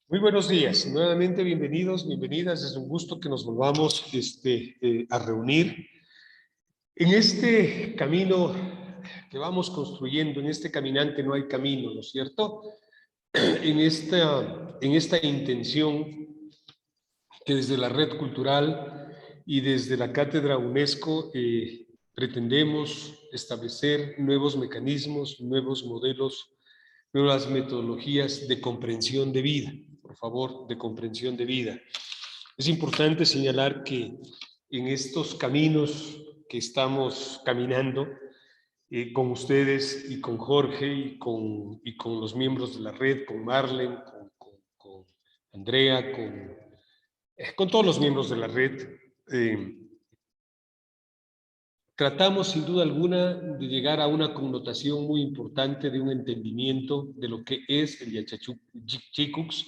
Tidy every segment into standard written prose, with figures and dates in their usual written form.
Muy buenos días, nuevamente bienvenidos, bienvenidas, es un gusto que nos volvamos a reunir en este camino que vamos construyendo, en este caminante no hay camino, ¿no es cierto? En esta intención que desde la Red Cultural y desde la Cátedra UNESCO pretendemos establecer nuevos mecanismos, nuevos modelos, nuevas metodologías de comprensión de vida, por favor, de comprensión de vida. Es importante señalar que en estos caminos que estamos caminando con ustedes y con Jorge y con los miembros de la red, con Marlene, con Andrea, con todos los miembros de la red, tratamos sin duda alguna de llegar a una connotación muy importante de un entendimiento de lo que es el Yachachuchicux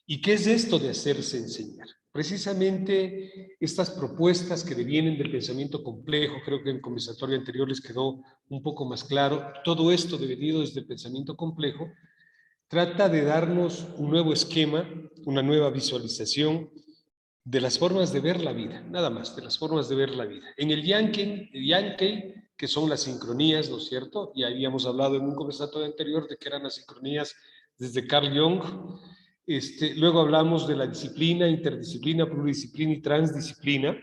y qué es esto de hacerse enseñar. Precisamente estas propuestas que devienen del pensamiento complejo, creo que en el conversatorio anterior les quedó un poco más claro, todo esto devenido desde el pensamiento complejo, trata de darnos un nuevo esquema, una nueva visualización de las formas de ver la vida, nada más, de las formas de ver la vida. En el Yankee, que son las sincronías, ¿no es cierto? Y habíamos hablado en un conversatorio anterior de que eran las sincronías desde Carl Jung. Luego hablamos de la disciplina, interdisciplina, pluridisciplina y transdisciplina,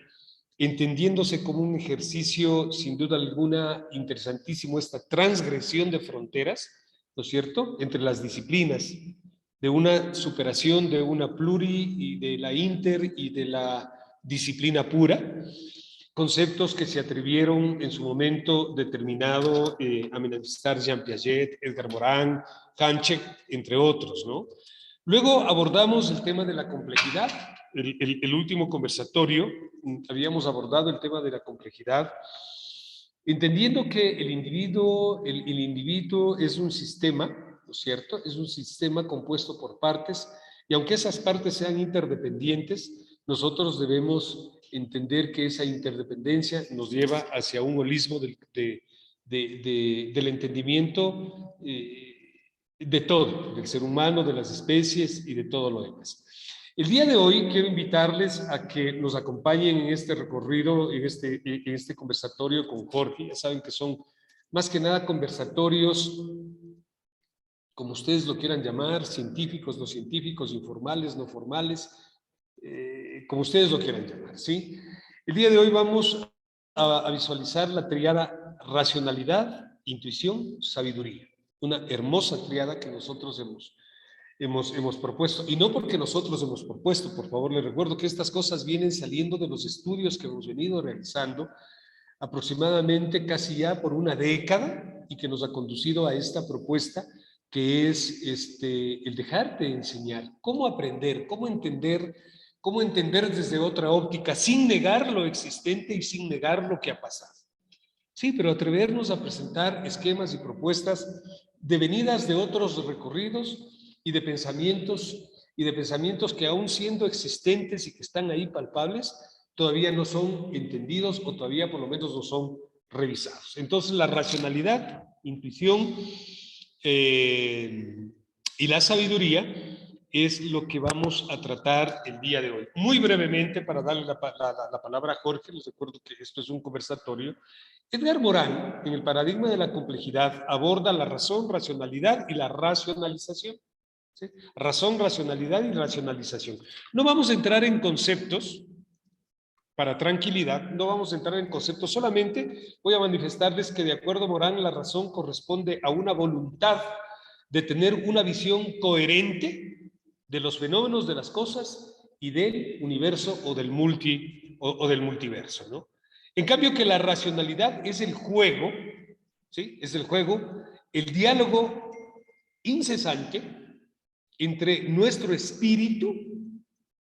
entendiéndose como un ejercicio, sin duda alguna, interesantísimo, esta transgresión de fronteras, ¿no es cierto?, entre las disciplinas, de una superación de una pluri y de la inter y de la disciplina pura, conceptos que se atrevieron en su momento determinado a manifestar Jean Piaget, Edgar Morin, Hanchek, entre otros, ¿no? Luego abordamos el tema de la complejidad. El último conversatorio habíamos abordado el tema de la complejidad, entendiendo que el individuo es un sistema, ¿no es cierto? Es un sistema compuesto por partes, y aunque esas partes sean interdependientes, nosotros debemos entender que esa interdependencia nos lleva hacia un holismo del entendimiento de todo, del ser humano, de las especies y de todo lo demás. El día de hoy quiero invitarles a que nos acompañen en este recorrido, en este conversatorio con Jorge. Ya saben que son más que nada conversatorios, como ustedes lo quieran llamar, científicos, no científicos, informales, no formales, como ustedes lo quieran llamar, ¿sí? El día de hoy vamos a visualizar la triada racionalidad, intuición, sabiduría. Una hermosa triada que nosotros hemos propuesto, y no porque nosotros hemos propuesto, por favor, les recuerdo que estas cosas vienen saliendo de los estudios que hemos venido realizando aproximadamente casi ya por una década y que nos ha conducido a esta propuesta que es el dejarte enseñar, cómo aprender, cómo entender desde otra óptica, sin negar lo existente y sin negar lo que ha pasado. Sí, pero atrevernos a presentar esquemas y propuestas devenidas de otros recorridos y de pensamientos que aún siendo existentes y que están ahí palpables, todavía no son entendidos o todavía por lo menos no son revisados. Entonces la racionalidad, intuición y la sabiduría es lo que vamos a tratar el día de hoy. Muy brevemente, para darle la palabra a Jorge, les recuerdo que esto es un conversatorio. Edgar Morin, en el paradigma de la complejidad, aborda la razón, racionalidad y la racionalización. ¿Sí? Razón, racionalidad y racionalización. No vamos a entrar en conceptos, para tranquilidad, no vamos a entrar en conceptos, solamente voy a manifestarles que de acuerdo a Morin, la razón corresponde a una voluntad de tener una visión coherente de los fenómenos de las cosas y del universo o del multiverso, ¿no? En cambio que la racionalidad es el juego, ¿sí? Es el juego, el diálogo incesante entre nuestro espíritu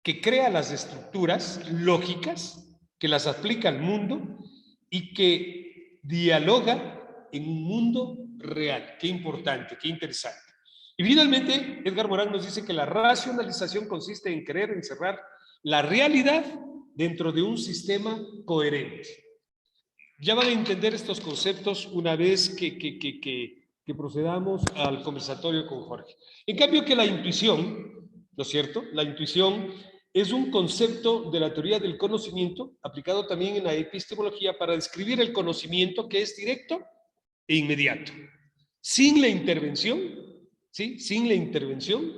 que crea las estructuras lógicas, que las aplica al mundo y que dialoga en un mundo real. Qué importante, qué interesante. Y finalmente, Edgar Morin nos dice que la racionalización consiste en querer encerrar la realidad dentro de un sistema coherente. Ya van a entender estos conceptos una vez que que procedamos al conversatorio con Jorge. En cambio que la intuición, ¿no es cierto? La intuición es un concepto de la teoría del conocimiento aplicado también en la epistemología para describir el conocimiento que es directo e inmediato, sin la intervención, ¿sí? Sin la intervención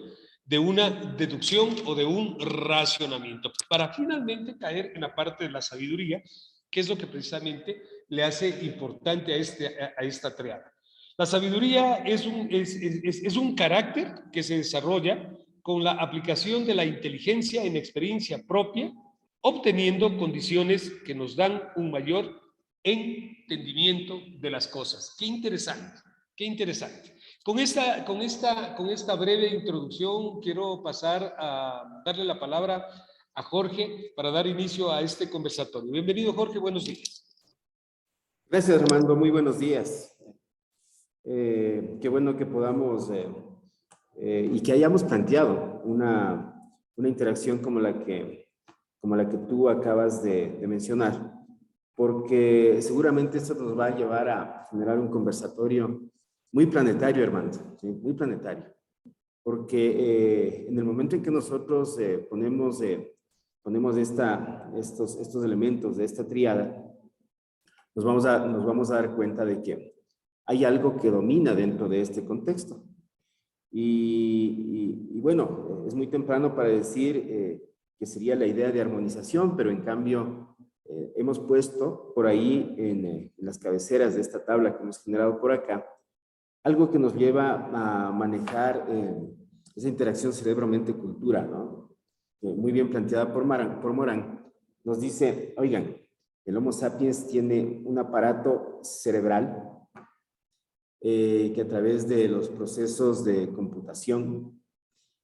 de una deducción o de un racionamiento, para finalmente caer en la parte de la sabiduría, que es lo que precisamente le hace importante a esta triada. La sabiduría es un carácter que se desarrolla con la aplicación de la inteligencia en experiencia propia, obteniendo condiciones que nos dan un mayor entendimiento de las cosas. Qué interesante, qué interesante. Con esta breve introducción quiero pasar a darle la palabra a Jorge para dar inicio a este conversatorio. Bienvenido, Jorge, buenos días. Gracias, Armando, muy buenos días. Qué bueno que podamos y que hayamos planteado una interacción como la que tú acabas de mencionar, porque seguramente esto nos va a llevar a generar un conversatorio muy planetario, Armando, ¿sí? Muy planetario, porque en el momento en que nosotros ponemos estos elementos de esta tríada, nos vamos a dar cuenta de que hay algo que domina dentro de este contexto. Y bueno, es muy temprano para decir que sería la idea de armonización, pero en cambio hemos puesto por ahí en las cabeceras de esta tabla que hemos generado por acá, algo que nos lleva a manejar esa interacción cerebro-mente-cultura, ¿no? Muy bien planteada por Morán. Nos dice, oigan, el Homo sapiens tiene un aparato cerebral que a través de los procesos de computación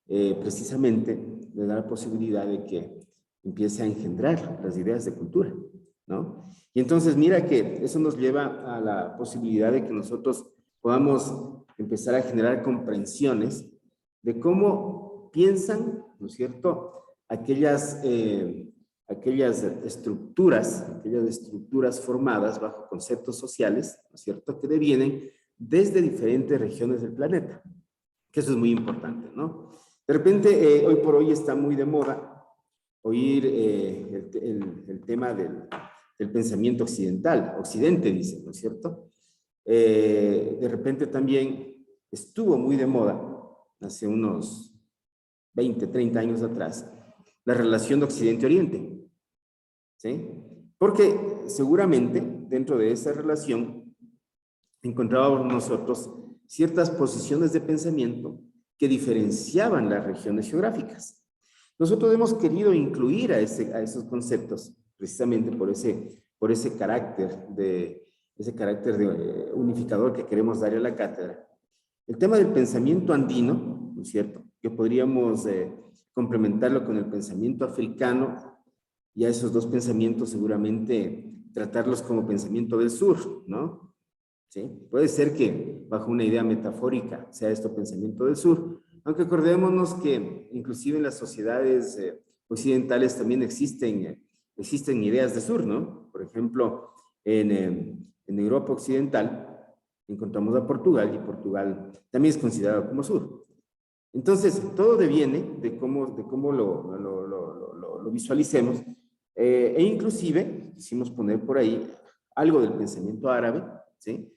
precisamente le da la posibilidad de que empiece a engendrar las ideas de cultura, ¿no? Y entonces mira que eso nos lleva a la posibilidad de que nosotros podamos empezar a generar comprensiones de cómo piensan, ¿no es cierto?, aquellas estructuras formadas bajo conceptos sociales, ¿no es cierto?, que devienen desde diferentes regiones del planeta, que eso es muy importante, ¿no? De repente, hoy por hoy está muy de moda oír el tema del pensamiento occidental, occidente dice, ¿no es cierto? De repente también estuvo muy de moda, hace unos 20, 30 años atrás, la relación de Occidente-Oriente, ¿sí? Porque seguramente dentro de esa relación encontrábamos nosotros ciertas posiciones de pensamiento que diferenciaban las regiones geográficas. Nosotros hemos querido incluir a esos conceptos precisamente por ese carácter unificador que queremos darle a la cátedra. El tema del pensamiento andino, ¿no es cierto?, que podríamos complementarlo con el pensamiento africano, y a esos dos pensamientos seguramente tratarlos como pensamiento del sur, ¿no? ¿Sí? Puede ser que bajo una idea metafórica sea esto pensamiento del sur, aunque acordémonos que inclusive en las sociedades occidentales también existen ideas de sur, ¿no? Por ejemplo, en Europa occidental encontramos a Portugal, y Portugal también es considerado como sur. Entonces, todo deviene de cómo lo visualicemos, e inclusive quisimos poner por ahí algo del pensamiento árabe, ¿sí?,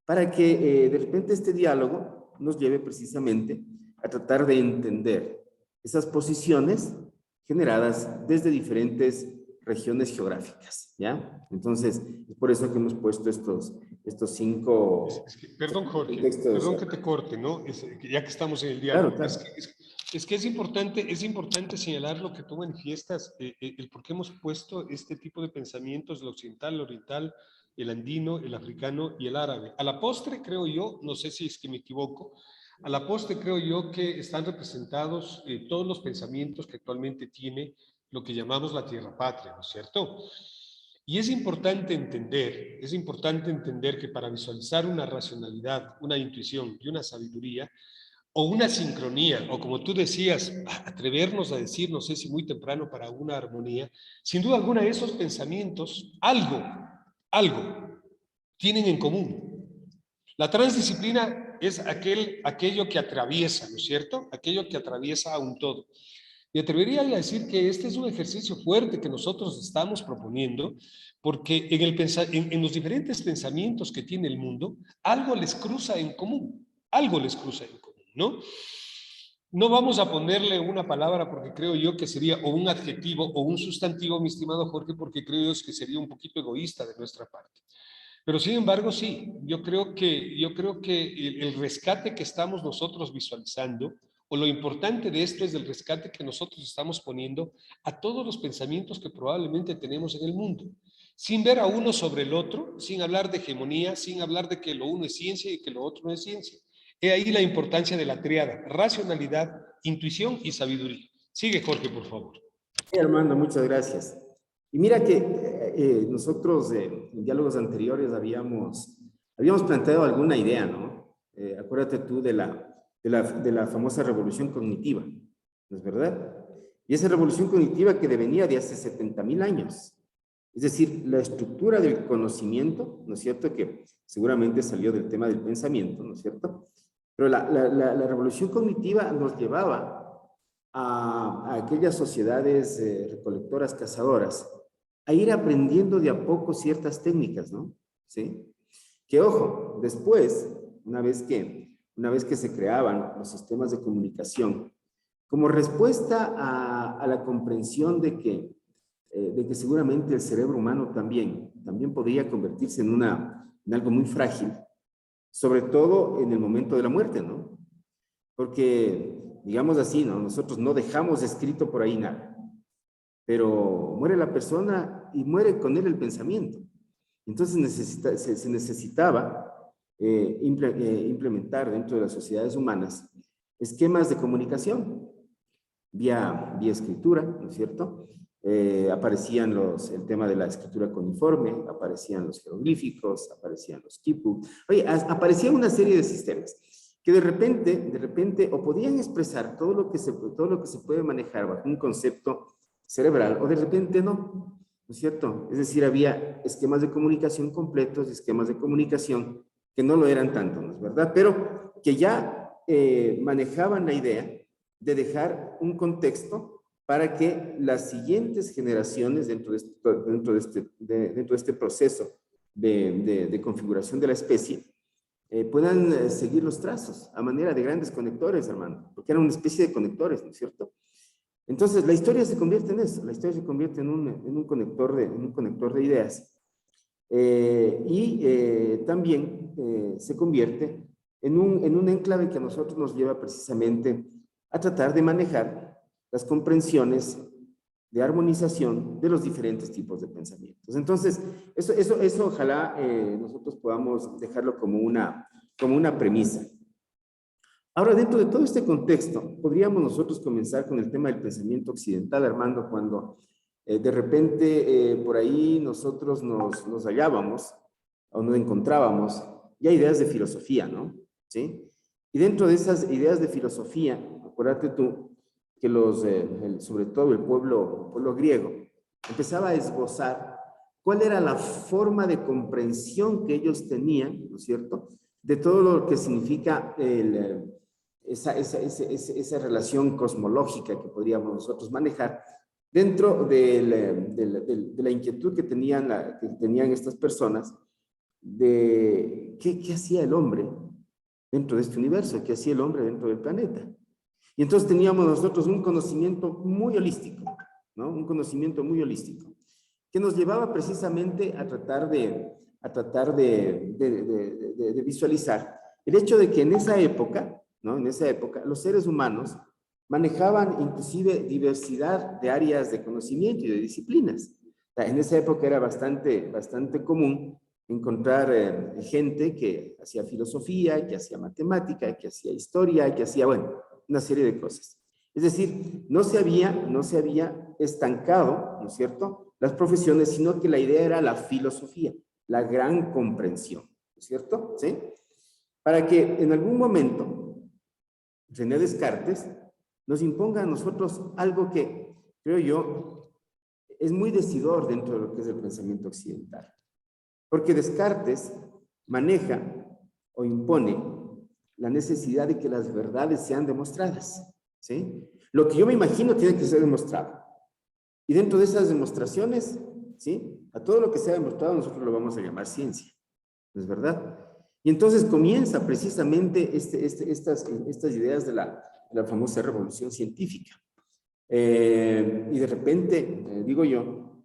para que de repente este diálogo nos lleve precisamente a tratar de entender esas posiciones generadas desde diferentes regiones geográficas, ¿ya? Entonces, es por eso que hemos puesto estos 5... Perdón, Jorge, textos. perdón que te corte, ¿no? Ya que estamos en el diálogo. Claro. Es que es importante señalar lo que tú manifiestas, el por qué hemos puesto este tipo de pensamientos, el occidental, el oriental, el andino, el africano y el árabe. A la postre, creo yo, no sé si es que me equivoco, a la postre creo yo que están representados todos los pensamientos que actualmente tiene lo que llamamos la tierra patria, ¿no es cierto? Y es importante entender que para visualizar una racionalidad, una intuición y una sabiduría, o una sincronía, o como tú decías, atrevernos a decir, no sé si muy temprano para una armonía, sin duda alguna esos pensamientos, algo tienen en común. La transdisciplina es aquello que atraviesa, ¿no es cierto? Aquello que atraviesa a un todo. Me atrevería a decir que este es un ejercicio fuerte que nosotros estamos proponiendo, porque en los diferentes pensamientos que tiene el mundo, algo les cruza en común, algo les cruza en común, ¿no? No vamos a ponerle una palabra porque creo yo que sería o un adjetivo o un sustantivo, mi estimado Jorge, porque creo yo que sería un poquito egoísta de nuestra parte. Pero sin embargo, sí, yo creo que el rescate que estamos nosotros visualizando, o lo importante de esto es el rescate que nosotros estamos poniendo a todos los pensamientos que probablemente tenemos en el mundo, sin ver a uno sobre el otro, sin hablar de hegemonía, sin hablar de que lo uno es ciencia y que lo otro no es ciencia. He ahí la importancia de la triada: racionalidad, intuición y sabiduría. Sigue, Jorge, por favor. Armando, muchas gracias. Y mira que nosotros en diálogos anteriores habíamos planteado alguna idea, ¿no? Acuérdate tú de la famosa revolución cognitiva, ¿no es verdad? Y esa revolución cognitiva que devenía de hace 70.000 años. Es decir, la estructura del conocimiento, ¿no es cierto? Que seguramente salió del tema del pensamiento, ¿no es cierto? Pero la revolución cognitiva nos llevaba a aquellas sociedades recolectoras, cazadoras, a ir aprendiendo de a poco ciertas técnicas, ¿no? ¿Sí? Que ojo, después, una vez que se creaban los sistemas de comunicación, como respuesta a la comprensión de que seguramente el cerebro humano también podría convertirse en algo muy frágil, sobre todo en el momento de la muerte, ¿no? Porque, digamos así, ¿no? Nosotros no dejamos escrito por ahí nada, pero muere la persona y muere con él el pensamiento. Entonces se necesitaba implementar dentro de las sociedades humanas esquemas de comunicación vía escritura, ¿no es cierto? Aparecían el tema de la escritura cuneiforme, aparecían los jeroglíficos, aparecían los quipu. Oye, aparecía una serie de sistemas que de repente, o podían expresar todo lo que se puede manejar bajo un concepto cerebral, o de repente no, ¿no es cierto? Es decir, había esquemas de comunicación completos y esquemas de comunicación que no lo eran tanto, ¿no es verdad? Pero que ya manejaban la idea de dejar un contexto para que las siguientes generaciones dentro de este proceso de configuración de la especie puedan seguir los trazos a manera de grandes conectores, hermano, porque eran una especie de conectores, ¿no es cierto? Entonces, la historia se convierte en eso, la historia se convierte en un conector de ideas también se convierte en un enclave que a nosotros nos lleva precisamente a tratar de manejar las comprensiones de armonización de los diferentes tipos de pensamientos. Entonces, eso ojalá nosotros podamos dejarlo como una premisa. Ahora, dentro de todo este contexto, podríamos nosotros comenzar con el tema del pensamiento occidental, Armando, cuando de repente por ahí nosotros nos hallábamos o nos encontrábamos ya ideas de filosofía, ¿no? ¿Sí? Y dentro de esas ideas de filosofía, acuérdate tú que sobre todo el pueblo griego empezaba a esbozar cuál era la forma de comprensión que ellos tenían, ¿no es cierto?, de todo lo que significa esa relación cosmológica que podríamos nosotros manejar dentro de la inquietud que tenían estas personas de qué hacía el hombre dentro de este universo, qué hacía el hombre dentro del planeta. Y entonces teníamos nosotros un conocimiento muy holístico, ¿no? Un conocimiento muy holístico, que nos llevaba precisamente a tratar de visualizar el hecho de que en esa época, ¿no? En esa época, los seres humanos manejaban inclusive diversidad de áreas de conocimiento y de disciplinas. En esa época era bastante común encontrar gente que hacía filosofía, que hacía matemática, que hacía historia, que hacía, bueno, una serie de cosas. Es decir, no se había estancado, ¿no es cierto?, las profesiones, sino que la idea era la filosofía, la gran comprensión, ¿no es cierto? ¿Sí? Para que en algún momento René Descartes nos imponga a nosotros algo que, creo yo, es muy decidor dentro de lo que es el pensamiento occidental. Porque Descartes maneja o impone la necesidad de que las verdades sean demostradas, ¿sí? Lo que yo me imagino tiene que ser demostrado. Y dentro de esas demostraciones, ¿sí? A todo lo que sea demostrado nosotros lo vamos a llamar ciencia, ¿no es verdad? Y entonces comienza precisamente estas ideas de la famosa revolución científica. Y de repente, digo yo,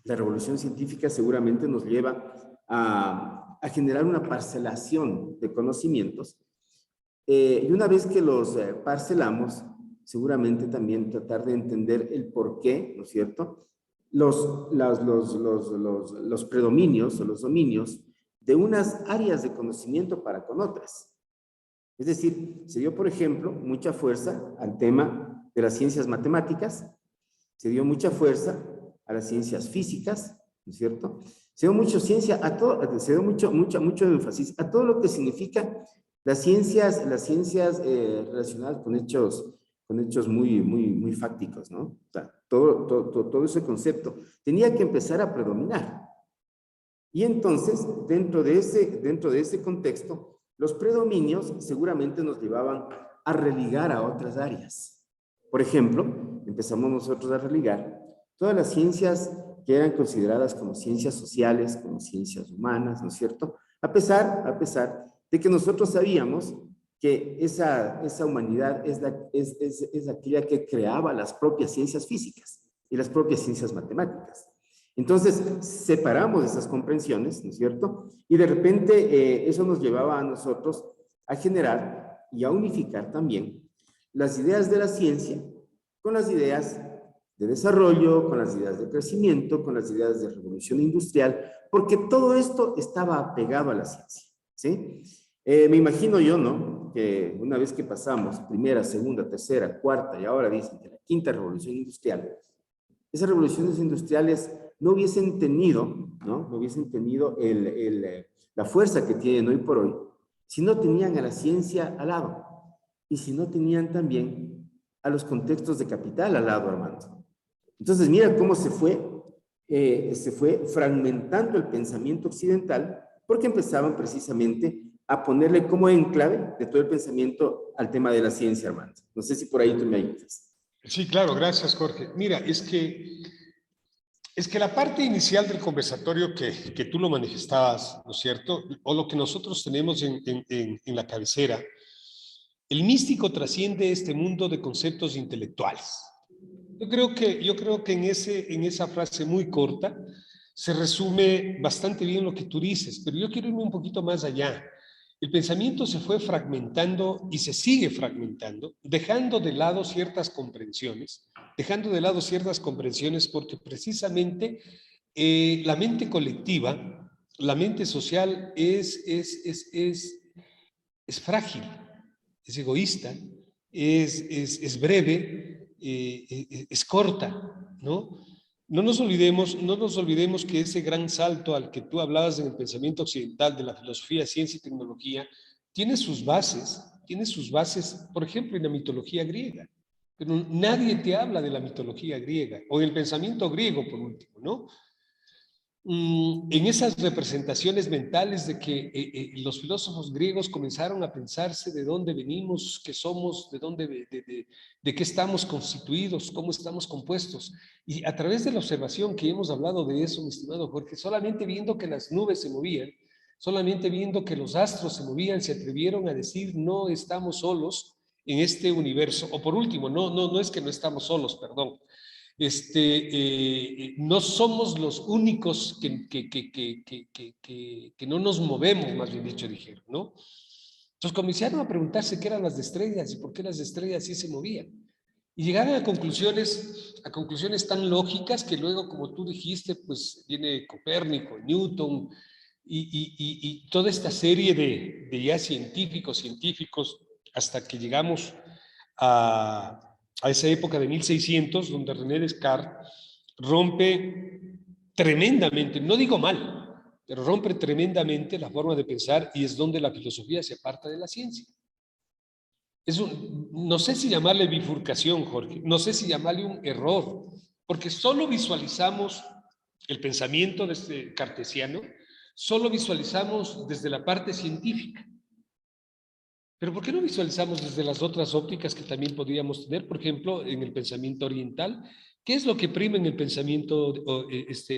la revolución científica seguramente nos lleva a generar una parcelación de conocimientos. Y una vez que los parcelamos, seguramente también tratar de entender el por qué, ¿no es cierto? Los predominios o los dominios de unas áreas de conocimiento para con otras. Es decir, se dio, por ejemplo, mucha fuerza al tema de las ciencias matemáticas, se dio mucha fuerza a las ciencias físicas, ¿no es cierto? Se dio mucho ciencia a todo, se dio mucho énfasis a todo lo que significa las ciencias relacionadas con hechos muy fácticos, ¿no? O sea, todo ese concepto tenía que empezar a predominar. Y entonces, dentro de ese contexto, los predominios seguramente nos llevaban a religar a otras áreas. Por ejemplo, empezamos nosotros a religar todas las ciencias que eran consideradas como ciencias sociales, como ciencias humanas, ¿no es cierto? A pesar de que nosotros sabíamos que esa humanidad es aquella que creaba las propias ciencias físicas y las propias ciencias matemáticas. Entonces, separamos esas comprensiones, ¿no es cierto? Y de repente eso nos llevaba a nosotros a generar y a unificar también las ideas de la ciencia con las ideas de desarrollo, con las ideas de crecimiento, con las ideas de revolución industrial, porque todo esto estaba apegado a la ciencia, ¿sí? Me imagino yo, ¿no? Que una vez que pasamos primera, segunda, tercera, cuarta y ahora dicen que la quinta revolución industrial, esas revoluciones industriales no hubiesen tenido, ¿no? No hubiesen tenido la fuerza que tienen hoy por hoy si no tenían a la ciencia al lado y si no tenían también a los contextos de capital al lado, Armando. Entonces, mira cómo se fue fragmentando el pensamiento occidental porque empezaban precisamente a ponerle como enclave de todo el pensamiento al tema de la ciencia, Armando. No sé si por ahí tú me ayudas. Sí, claro, gracias, Jorge. Mira, es que la parte inicial del conversatorio que tú lo manifestabas, ¿no es cierto? O lo que nosotros tenemos en la cabecera, el místico trasciende este mundo de conceptos intelectuales. Yo creo que en esa frase muy corta se resume bastante bien lo que tú dices, pero yo quiero irme un poquito más allá. El pensamiento se fue fragmentando y se sigue fragmentando, dejando de lado ciertas comprensiones, porque precisamente la mente colectiva, la mente social es frágil, es egoísta, es breve, es corta, ¿no? No nos olvidemos que ese gran salto al que tú hablabas en el pensamiento occidental de la filosofía, ciencia y tecnología, tiene sus bases, por ejemplo, en la mitología griega. Pero nadie te habla de la mitología griega, o en el pensamiento griego, por último, ¿no? En esas representaciones mentales de que los filósofos griegos comenzaron a pensarse de dónde venimos, qué somos, de qué estamos constituidos, cómo estamos compuestos. Y a través de la observación que hemos hablado de eso, mi estimado Jorge, solamente viendo que las nubes se movían, solamente viendo que los astros se movían, se atrevieron a decir no estamos solos en este universo. O por último, no es que no estamos solos, perdón, no somos los únicos que no nos movemos, más bien dicho, dijeron, ¿no? Entonces comenzaron a preguntarse qué eran las estrellas y por qué las estrellas sí se movían. Y llegaron a conclusiones tan lógicas que luego, como tú dijiste, pues viene Copérnico, Newton y toda esta serie de ya científicos, hasta que llegamos a esa época de 1600, donde René Descartes rompe tremendamente, no digo mal, pero rompe tremendamente la forma de pensar y es donde la filosofía se aparta de la ciencia. No sé si llamarle bifurcación, Jorge, no sé si llamarle un error, porque solo visualizamos el pensamiento desde cartesiano, solo visualizamos desde la parte científica. Pero ¿por qué no visualizamos desde las otras ópticas que también podríamos tener? Por ejemplo, en el pensamiento oriental, ¿qué es lo que prima en el pensamiento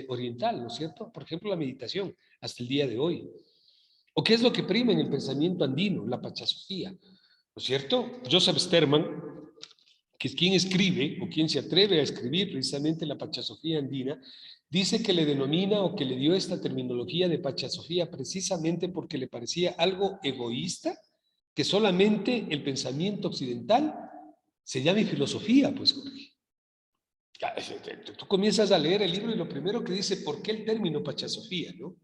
oriental, ¿no es cierto? Por ejemplo, la meditación, hasta el día de hoy. ¿O qué es lo que prima en el pensamiento andino, la pachasofía? ¿No es cierto? Joseph Sterman, que es quien escribe o quien se atreve a escribir precisamente la pachasofía andina, dice que le denomina o que le dio esta terminología de pachasofía precisamente porque le parecía algo egoísta que solamente el pensamiento occidental se llame filosofía, pues Jorge. Tú comienzas a leer el libro y lo primero que dice, ¿por qué el término pachasofía, no?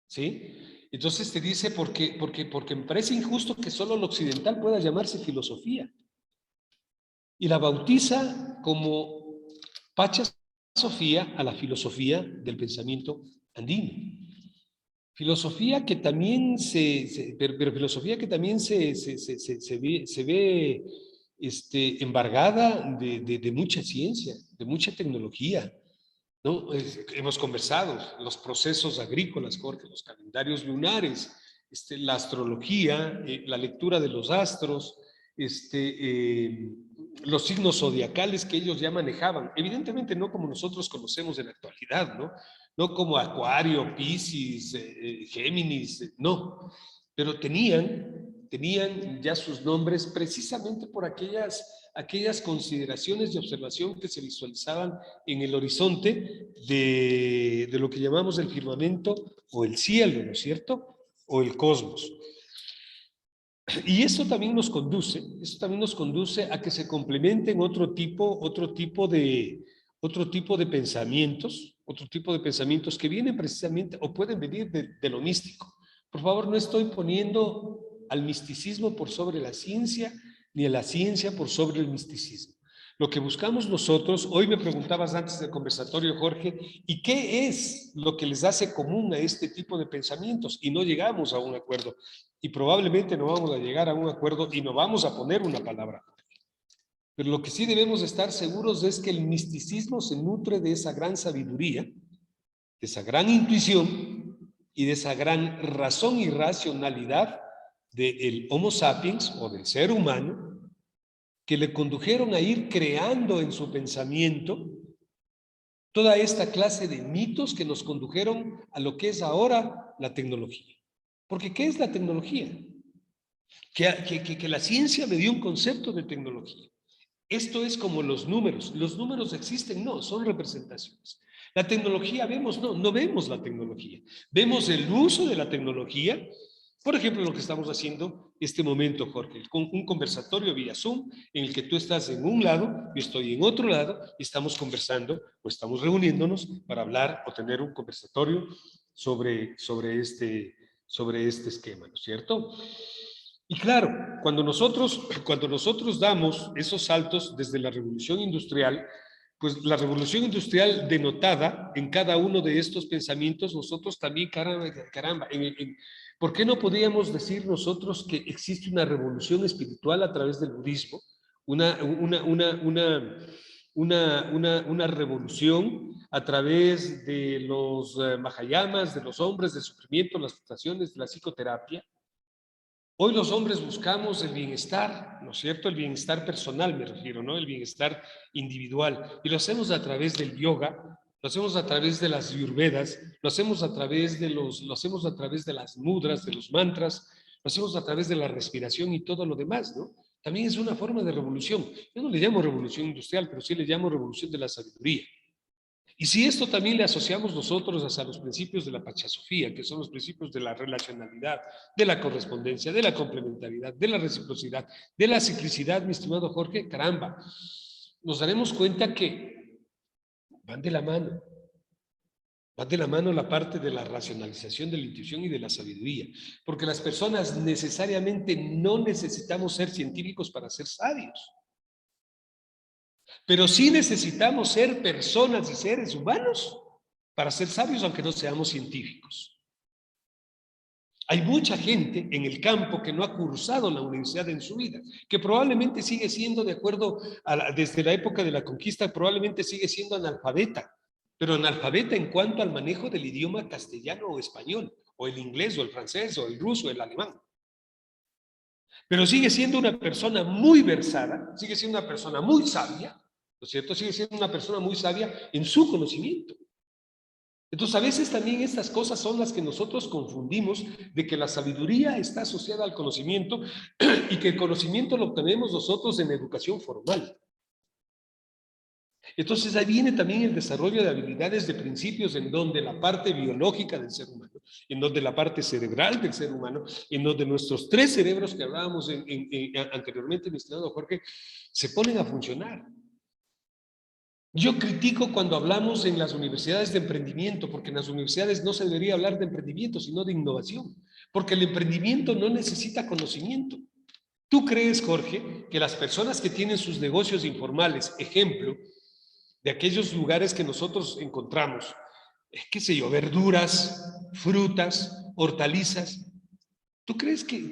¿Sí? Entonces te dice, porque me parece injusto que solo lo occidental pueda llamarse filosofía. Y la bautiza como pachasofía a la filosofía del pensamiento andino. Filosofía que también pero filosofía que también se ve embargada de mucha ciencia, de mucha tecnología, ¿no? Hemos conversado los procesos agrícolas, Jorge, los calendarios lunares, la astrología, la lectura de los astros, los signos zodiacales que ellos ya manejaban, evidentemente no como nosotros conocemos en la actualidad, ¿no? No como Acuario, Piscis, Géminis, no, pero tenían ya sus nombres precisamente por aquellas consideraciones y observación que se visualizaban en el horizonte de lo que llamamos el firmamento o el cielo, ¿no es cierto? O el cosmos. Y eso también nos conduce a que se complementen otro tipo de pensamientos que vienen precisamente o pueden venir de lo místico. Por favor, no estoy poniendo al misticismo por sobre la ciencia, ni a la ciencia por sobre el misticismo. Lo que buscamos nosotros, hoy me preguntabas antes del conversatorio, Jorge, ¿y qué es lo que les hace común a este tipo de pensamientos? Y no llegamos a un acuerdo. Y probablemente no vamos a llegar a un acuerdo y no vamos a poner una palabra. Pero lo que sí debemos estar seguros es que el misticismo se nutre de esa gran sabiduría, de esa gran intuición y de esa gran razón y racionalidad del Homo sapiens o del ser humano que le condujeron a ir creando en su pensamiento toda esta clase de mitos que nos condujeron a lo que es ahora la tecnología. Porque ¿qué es la tecnología? Que la ciencia me dio un concepto de tecnología. Esto es como los números. Los números existen, no, son representaciones. La tecnología vemos, no vemos la tecnología. Vemos el uso de la tecnología. Por ejemplo, lo que estamos haciendo este momento, Jorge, con un conversatorio vía Zoom en el que tú estás en un lado, yo estoy en otro lado y estamos conversando o estamos reuniéndonos para hablar o tener un conversatorio sobre este esquema, ¿no es cierto? Y claro, cuando nosotros damos esos saltos desde la revolución industrial, pues la revolución industrial denotada en cada uno de estos pensamientos, nosotros también, caramba, ¿por qué no podríamos decir nosotros que existe una revolución espiritual a través del budismo? Una revolución a través de los Mahayanas, de los hombres del sufrimiento, las frustraciones, de la psicoterapia. Hoy los hombres buscamos el bienestar, ¿no es cierto? El bienestar personal me refiero, ¿no? El bienestar individual. Y lo hacemos a través del yoga, lo hacemos a través de las ayurvedas, lo hacemos a través de las mudras, de los mantras, lo hacemos a través de la respiración y todo lo demás, ¿no? También es una forma de revolución. Yo no le llamo revolución industrial, pero sí le llamo revolución de la sabiduría. Y si esto también le asociamos nosotros a los principios de la pachasofía, que son los principios de la relacionalidad, de la correspondencia, de la complementariedad, de la reciprocidad, de la ciclicidad, mi estimado Jorge, caramba, nos daremos cuenta que van de la mano. Va de la mano la parte de la racionalización de la intuición y de la sabiduría, porque las personas necesariamente no necesitamos ser científicos para ser sabios. Pero sí necesitamos ser personas y seres humanos para ser sabios, aunque no seamos científicos. Hay mucha gente en el campo que no ha cursado la universidad en su vida, que probablemente sigue siendo, de acuerdo desde la época de la conquista, probablemente sigue siendo analfabeta, pero analfabeta en cuanto al manejo del idioma castellano o español, o el inglés, o el francés, o el ruso, o el alemán. pero sigue siendo una persona muy versada, sigue siendo una persona muy sabia, ¿no es cierto? Sigue siendo una persona muy sabia en su conocimiento. Entonces, a veces también estas cosas son las que nosotros confundimos, de que la sabiduría está asociada al conocimiento y que el conocimiento lo obtenemos nosotros en educación formal. Entonces, ahí viene también el desarrollo de habilidades de principios en donde la parte biológica del ser humano, en donde la parte cerebral del ser humano, en donde nuestros tres cerebros que hablábamos anteriormente, mi estimado Jorge, se ponen a funcionar. Yo critico cuando hablamos en las universidades de emprendimiento, porque en las universidades no se debería hablar de emprendimiento, sino de innovación, porque el emprendimiento no necesita conocimiento. ¿Tú crees, Jorge, que las personas que tienen sus negocios informales, ejemplo, de aquellos lugares que nosotros encontramos, qué sé yo, verduras, frutas, hortalizas, ¿tú crees que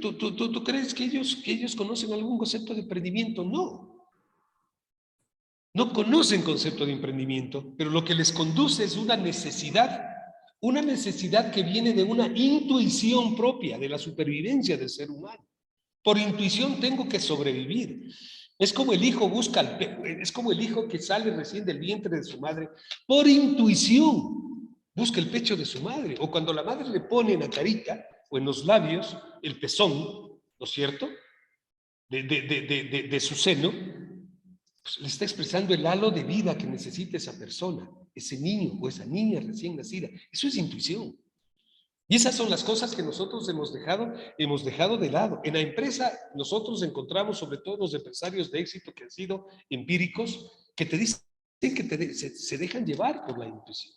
ellos conocen algún concepto de emprendimiento? No. No conocen concepto de emprendimiento, pero lo que les conduce es una necesidad que viene de una intuición propia, de la supervivencia del ser humano. Por intuición tengo que sobrevivir. Es como el hijo es como el hijo que sale recién del vientre de su madre, por intuición busca el pecho de su madre, o cuando la madre le pone en la carita o en los labios el pezón, ¿no es cierto?, de su seno, pues le está expresando el halo de vida que necesita esa persona, ese niño o esa niña recién nacida. Eso es intuición. Y esas son las cosas que nosotros hemos dejado de lado. En la empresa nosotros encontramos, sobre todo los empresarios de éxito que han sido empíricos, que te dicen que se dejan llevar por la intuición.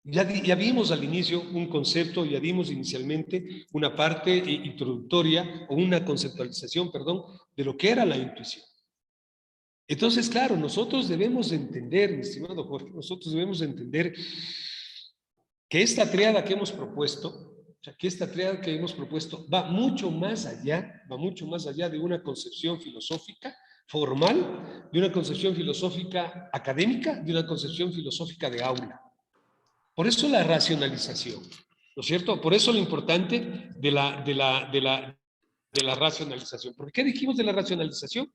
Ya vimos al inicio un concepto, ya vimos inicialmente una parte introductoria o una conceptualización, perdón, de lo que era la intuición. Entonces, claro, nosotros debemos entender, mi estimado Jorge, nosotros debemos entender que esta triada que hemos propuesto, va mucho más allá de una concepción filosófica formal, de una concepción filosófica académica, de una concepción filosófica de aula. Por eso la racionalización, ¿no es cierto? Por eso lo importante de la racionalización. ¿Por qué dijimos de la racionalización?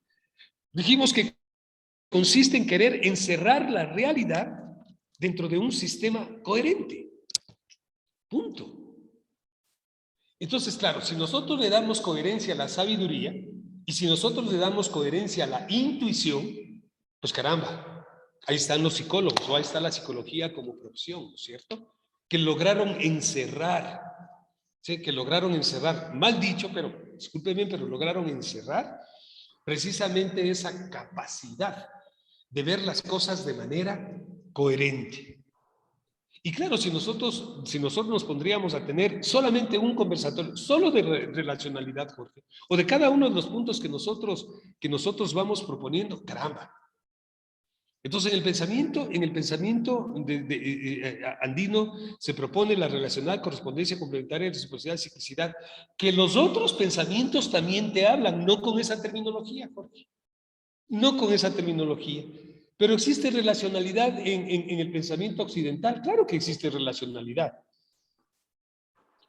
Dijimos que consiste en querer encerrar la realidad dentro de un sistema coherente. Punto. Entonces, claro, si nosotros le damos coherencia a la sabiduría y si nosotros le damos coherencia a la intuición, pues caramba, ahí están los psicólogos o ahí está la psicología como profesión, ¿no es cierto? Que lograron encerrar, ¿sí? Que lograron encerrar, mal dicho, pero discúlpenme, pero lograron encerrar precisamente esa capacidad de ver las cosas de manera coherente. Y claro, si nosotros nos pondríamos a tener solamente un conversatorio, solo de relacionalidad, Jorge, o de cada uno de los puntos que nosotros vamos proponiendo, caramba. Entonces, en el pensamiento andino se propone la relacional, correspondencia complementaria, reciprocidad, ciclicidad, que los otros pensamientos también te hablan, no con esa terminología, Jorge. No con esa terminología. Pero existe relacionalidad en el pensamiento occidental. Claro que existe relacionalidad.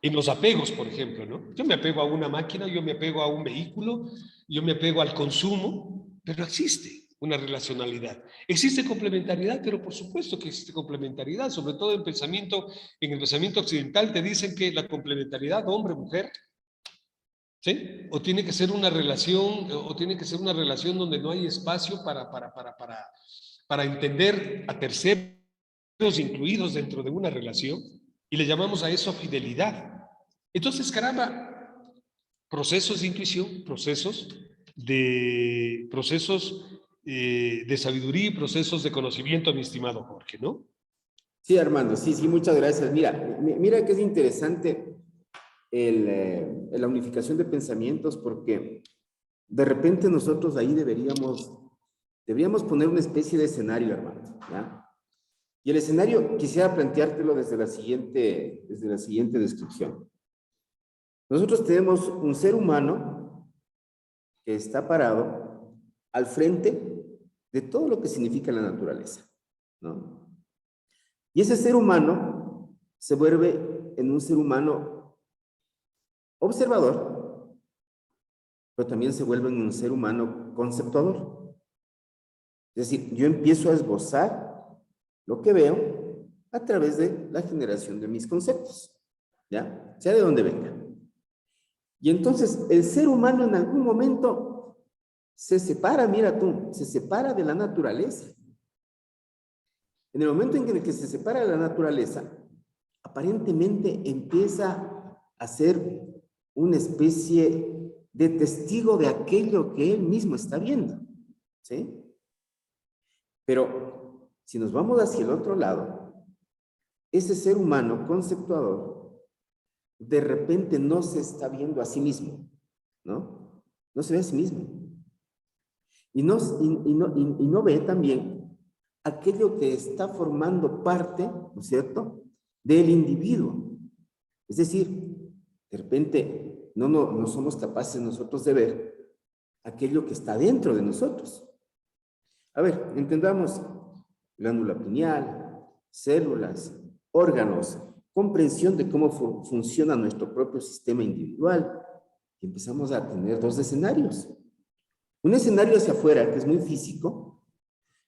En los apegos, por ejemplo, ¿no? Yo me apego a una máquina, yo me apego a un vehículo, yo me apego al consumo, pero existe una relacionalidad. Existe complementariedad, pero por supuesto que existe complementariedad, sobre todo en el pensamiento occidental te dicen que la complementariedad hombre-mujer, ¿sí? O tiene que ser una relación donde no hay espacio para entender a terceros incluidos dentro de una relación, y le llamamos a eso fidelidad. Entonces, caramba, procesos de intuición, procesos de sabiduría y procesos de conocimiento, mi estimado Jorge, ¿no? Sí, Armando, sí, muchas gracias. Mira que es interesante la unificación de pensamientos, porque de repente nosotros ahí deberíamos poner una especie de escenario, Armando, ¿ya? Y el escenario quisiera planteártelo desde la siguiente descripción. Nosotros tenemos un ser humano que está parado al frente de todo lo que significa la naturaleza, ¿no? Y ese ser humano se vuelve en un ser humano observador, pero también se vuelve un ser humano conceptuador. Es decir, yo empiezo a esbozar lo que veo a través de la generación de mis conceptos, ¿ya? Sea de donde venga. Y entonces el ser humano en algún momento se separa, mira tú, se separa de la naturaleza. En el momento en que se separa de la naturaleza, aparentemente empieza a ser una especie de testigo de aquello que él mismo está viendo, ¿sí? Pero si nos vamos hacia el otro lado, ese ser humano conceptuador de repente no se está viendo a sí mismo, ¿no? No se ve a sí mismo. Y no ve también aquello que está formando parte, ¿no es cierto?, del individuo. Es decir, de repente no somos capaces nosotros de ver aquello que está dentro de nosotros. A ver, entendamos glándula pineal, células, órganos, comprensión de cómo funciona nuestro propio sistema individual. Y empezamos a tener dos escenarios. Un escenario hacia afuera, que es muy físico,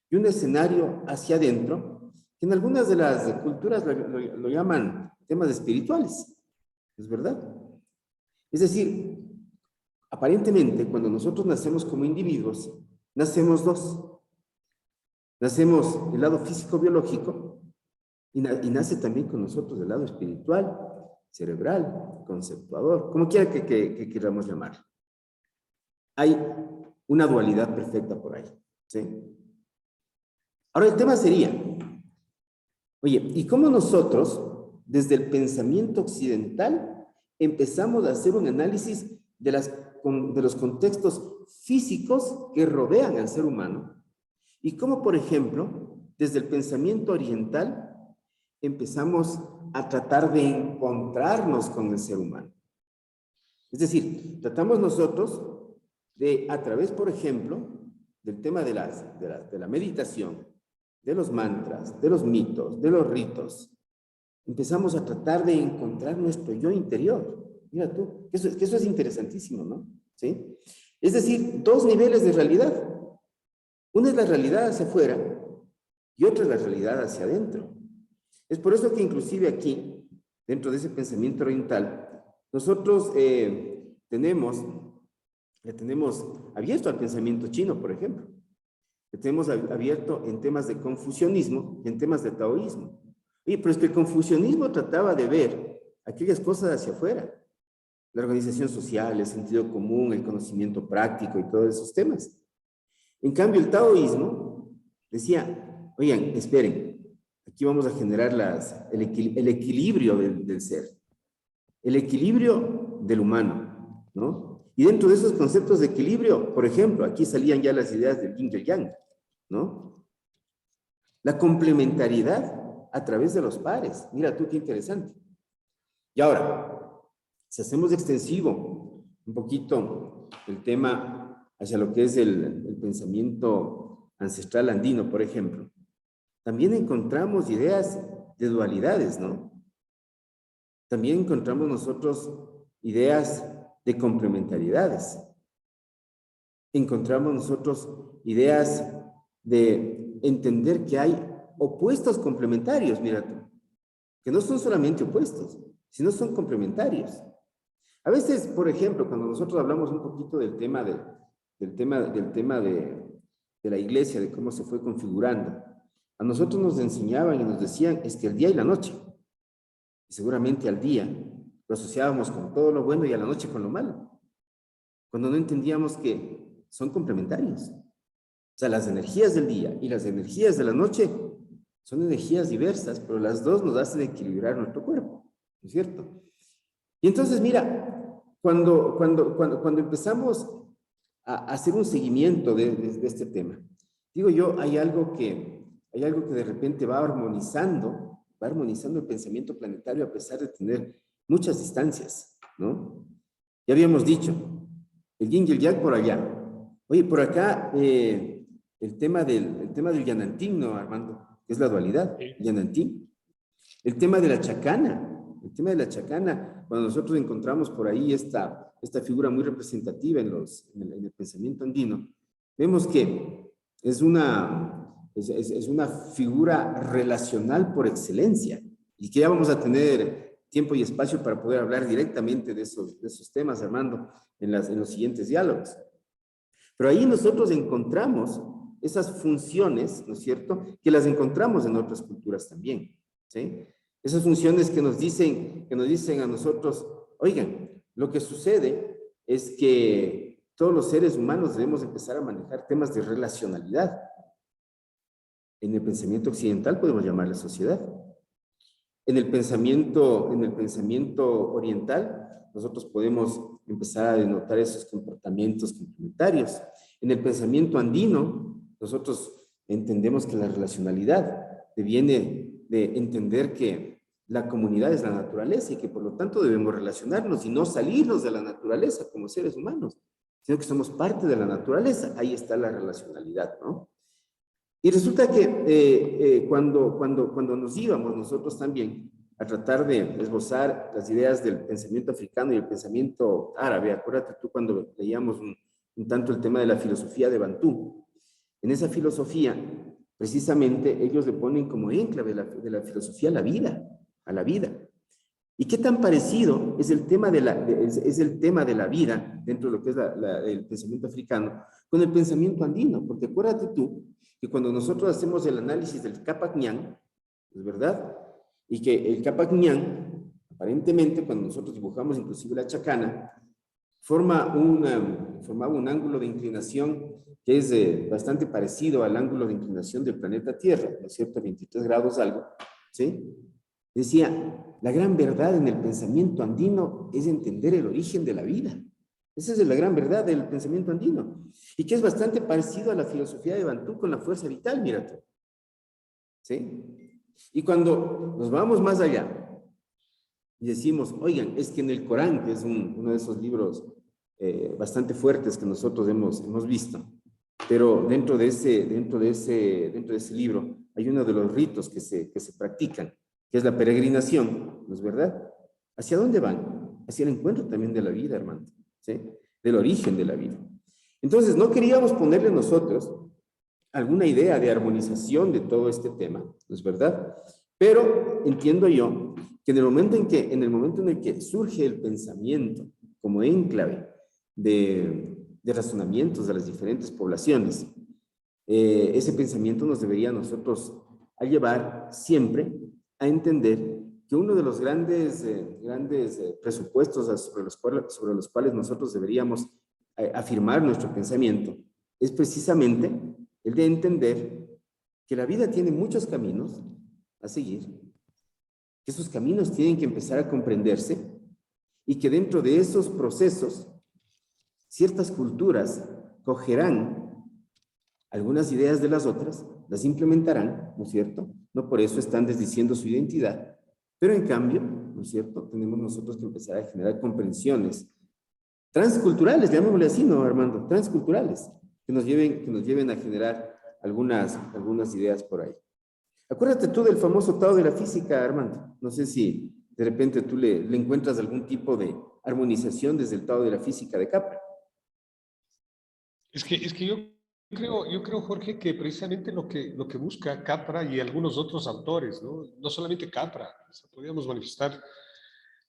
y un escenario hacia adentro, que en algunas de las culturas lo llaman temas espirituales. ¿Es verdad? Es decir, aparentemente, cuando nosotros nacemos como individuos, nacemos dos. Nacemos el lado físico-biológico y nace también con nosotros el lado espiritual, cerebral, conceptuador, como quiera que queramos llamar. Hay una dualidad perfecta por ahí, ¿sí? Ahora el tema sería, oye, ¿y cómo nosotros, desde el pensamiento occidental, empezamos a hacer un análisis de los contextos físicos que rodean al ser humano? Y cómo, por ejemplo, desde el pensamiento oriental, empezamos a tratar de encontrarnos con el ser humano. Es decir, tratamos nosotros de, a través, por ejemplo, del tema de la meditación, de los mantras, de los mitos, de los ritos, empezamos a tratar de encontrar nuestro yo interior. Mira tú, que eso es interesantísimo, ¿no? ¿Sí? Es decir, dos niveles de realidad. Una es la realidad hacia afuera y otra es la realidad hacia adentro. Es por eso que inclusive aquí, dentro de ese pensamiento oriental, nosotros le tenemos abierto al pensamiento chino, por ejemplo. Le tenemos abierto en temas de confucianismo y en temas de taoísmo. Oye, pero es que el confucianismo trataba de ver aquellas cosas hacia afuera. La organización social, el sentido común, el conocimiento práctico y todos esos temas. En cambio, el taoísmo decía, oigan, esperen, aquí vamos a generar el equilibrio del ser, el equilibrio del humano, ¿no? Y dentro de esos conceptos de equilibrio, por ejemplo, aquí salían ya las ideas del yin y el yang, ¿no? La complementariedad a través de los pares. Mira tú qué interesante. Y ahora, si hacemos extensivo un poquito el tema hacia lo que es el pensamiento ancestral andino, por ejemplo, también encontramos ideas de dualidades, ¿no? También encontramos nosotros ideas de complementariedades. Encontramos nosotros ideas de entender que hay opuestos complementarios, mira tú, que no son solamente opuestos, sino son complementarios. A veces, por ejemplo, cuando nosotros hablamos un poquito del tema de la iglesia, de cómo se fue configurando, a nosotros nos enseñaban y nos decían, es que el día y la noche, y seguramente al día lo asociábamos con todo lo bueno y a la noche con lo malo, cuando no entendíamos que son complementarios. O sea, las energías del día y las energías de la noche son energías diversas, pero las dos nos hacen equilibrar nuestro cuerpo, ¿no es cierto? Y entonces, mira, cuando empezamos a hacer un seguimiento de este tema, digo yo, hay algo que de repente va armonizando el pensamiento planetario a pesar de tener muchas distancias, ¿no? Ya habíamos dicho, el yin y el yang por allá. Oye, por acá, el tema del Yanantí, ¿no, Armando? Es la dualidad, Yanantí. El tema de la chacana, El tema de la chacana, cuando nosotros encontramos por ahí esta figura muy representativa en el pensamiento andino, vemos que es una figura relacional por excelencia y que ya vamos a tener tiempo y espacio para poder hablar directamente de esos temas, Armando, en los siguientes diálogos. Pero ahí nosotros encontramos esas funciones, ¿no es cierto?, que las encontramos en otras culturas también, ¿sí? Esas funciones que nos dicen a nosotros, oigan, lo que sucede es que todos los seres humanos debemos empezar a manejar temas de relacionalidad. En el pensamiento occidental podemos llamarle sociedad. En el pensamiento oriental, nosotros podemos empezar a denotar esos comportamientos complementarios. En el pensamiento andino, nosotros entendemos que la relacionalidad viene de entender que la comunidad es la naturaleza y que por lo tanto debemos relacionarnos y no salirnos de la naturaleza como seres humanos, sino que somos parte de la naturaleza. Ahí está la relacionalidad, ¿no? Y resulta que cuando nos íbamos nosotros también a tratar de esbozar las ideas del pensamiento africano y el pensamiento árabe, acuérdate tú cuando leíamos un tanto el tema de la filosofía de Bantú, en esa filosofía, precisamente, ellos le ponen como enclave de la filosofía a la vida. ¿Y qué tan parecido es el tema de la vida dentro de lo que es el pensamiento africano con el pensamiento andino? Porque acuérdate tú que cuando nosotros hacemos el análisis del Capac Ñan, ¿es verdad? Y que el Capac Ñan, aparentemente, cuando nosotros dibujamos inclusive la chacana, formaba un ángulo de inclinación que es bastante parecido al ángulo de inclinación del planeta Tierra, ¿no es cierto? 23 grados algo, ¿sí? Decía, la gran verdad en el pensamiento andino es entender el origen de la vida. Esa es la gran verdad del pensamiento andino. Y que es bastante parecido a la filosofía de Bantú con la fuerza vital, mira tú. ¿Sí? Y cuando nos vamos más allá y decimos, oigan, es que en el Corán, que es uno de esos libros bastante fuertes que nosotros hemos visto, pero dentro de ese libro hay uno de los ritos que se practican, que es la peregrinación, ¿no es verdad? ¿Hacia dónde van? Hacia el encuentro también de la vida, hermano, ¿sí? Del origen de la vida. Entonces, no queríamos ponerle nosotros alguna idea de armonización de todo este tema, ¿no es verdad? Pero entiendo yo que en el momento en el que surge el pensamiento como enclave de razonamientos de las diferentes poblaciones, ese pensamiento nos debería a nosotros a llevar siempre a entender que uno de los grandes presupuestos sobre los cuales nosotros deberíamos afirmar nuestro pensamiento es precisamente el de entender que la vida tiene muchos caminos a seguir, que esos caminos tienen que empezar a comprenderse y que dentro de esos procesos ciertas culturas cogerán algunas ideas de las otras, las implementarán, ¿no es cierto? No por eso están desdiciendo su identidad, pero en cambio, ¿no es cierto?, tenemos nosotros que empezar a generar comprensiones transculturales, llamémosle así, ¿no, Armando? Transculturales, que nos lleven a generar algunas ideas por ahí. Acuérdate tú del famoso Tao de la física, Armando. No sé si de repente tú le encuentras algún tipo de armonización desde el Tao de la física de Capra. Es que yo creo, Jorge, que precisamente lo que busca Capra y algunos otros autores, no solamente Capra, o sea, podríamos manifestar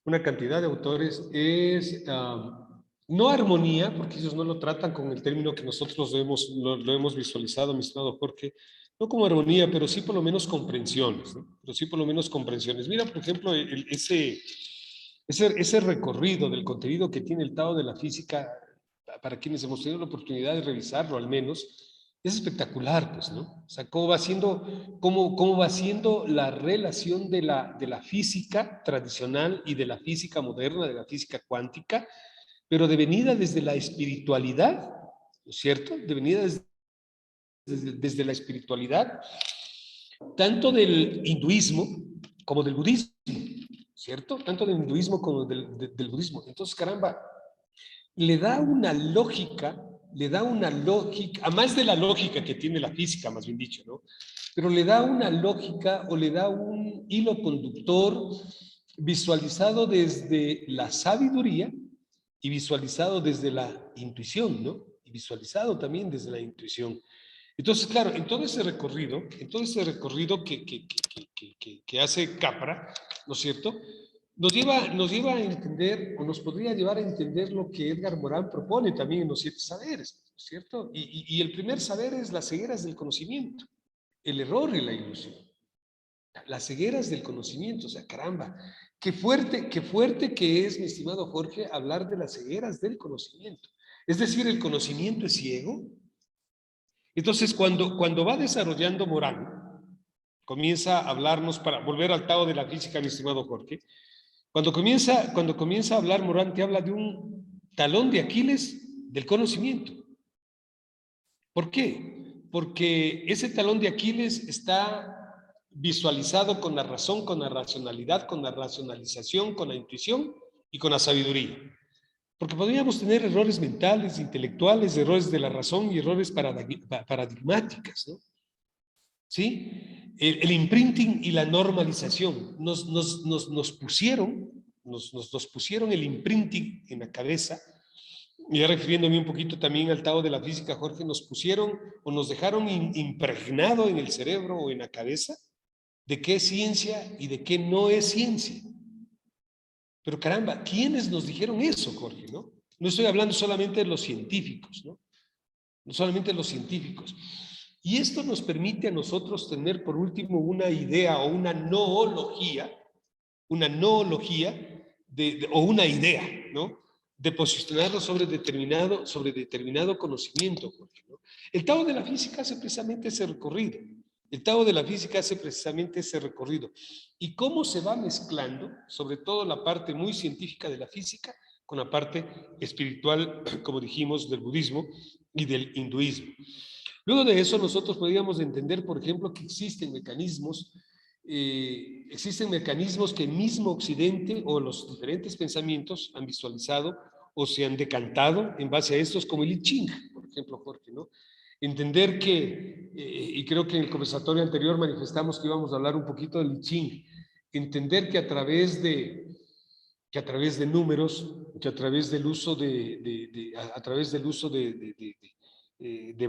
una cantidad de autores, es no armonía, porque ellos no lo tratan con el término que nosotros lo hemos visualizado, mi estimado Jorge, no como armonía, pero sí por lo menos comprensiones, ¿no? Pero sí por lo menos comprensiones. Mira, por ejemplo, ese recorrido del contenido que tiene el Tao de la física, para quienes hemos tenido la oportunidad de revisarlo al menos, es espectacular, pues, ¿no? O sea, cómo va siendo la relación de la física tradicional y de la física moderna, de la física cuántica, pero devenida desde la espiritualidad, ¿no es cierto? Devenida desde la espiritualidad, tanto del hinduismo como del budismo, ¿cierto? Tanto del hinduismo como del budismo. Entonces, caramba, le da una lógica, a más de la lógica que tiene la física, más bien dicho, ¿no? Pero le da una lógica o le da un hilo conductor visualizado desde la sabiduría y visualizado desde la intuición, ¿no? Y visualizado también desde la intuición. Entonces, claro, en todo ese recorrido que hace Capra, ¿no es cierto? Nos lleva a entender, o nos podría llevar a entender lo que Edgar Morán propone también en los 7 saberes, ¿no es cierto? Y el primer saber es las cegueras del conocimiento, el error y la ilusión. Las cegueras del conocimiento, o sea, caramba, qué fuerte que es, mi estimado Jorge, hablar de las cegueras del conocimiento. Es decir, el conocimiento es ciego. Entonces, cuando va desarrollando Morán, comienza a hablarnos, para volver al Tao de la física, mi estimado Jorge, cuando comienza a hablar Morán, te habla de un talón de Aquiles del conocimiento. ¿Por qué? Porque ese talón de Aquiles está visualizado con la razón, con la racionalidad, con la racionalización, con la intuición y con la sabiduría. Porque podríamos tener errores mentales, intelectuales, errores de la razón y errores paradigmáticas, ¿no? ¿Sí? El imprinting y la normalización nos pusieron el imprinting en la cabeza. Y ya refiriéndome un poquito también al Tao de la física, Jorge, nos pusieron o nos dejaron impregnado en el cerebro o en la cabeza de qué es ciencia y de qué no es ciencia. Pero caramba, ¿quiénes nos dijeron eso, Jorge? No estoy hablando solamente de los científicos, ¿no? No solamente de los científicos. Y esto nos permite a nosotros tener, por último, una idea o una noología o una idea, ¿no? De posicionarlo sobre determinado conocimiento, Jorge, ¿no? El Tao de la física hace precisamente ese recorrido. El Tao de la física hace precisamente ese recorrido. ¿Y cómo se va mezclando, sobre todo la parte muy científica de la física, con la parte espiritual, como dijimos, del budismo y del hinduismo? Luego de eso, nosotros podríamos entender, por ejemplo, que existen mecanismos que el mismo Occidente o los diferentes pensamientos han visualizado o se han decantado en base a estos, como el I Ching, por ejemplo, Jorge, ¿no? Entender que, y creo que en el conversatorio anterior manifestamos que íbamos a hablar un poquito del I Ching, entender que a través de números, que a través del uso de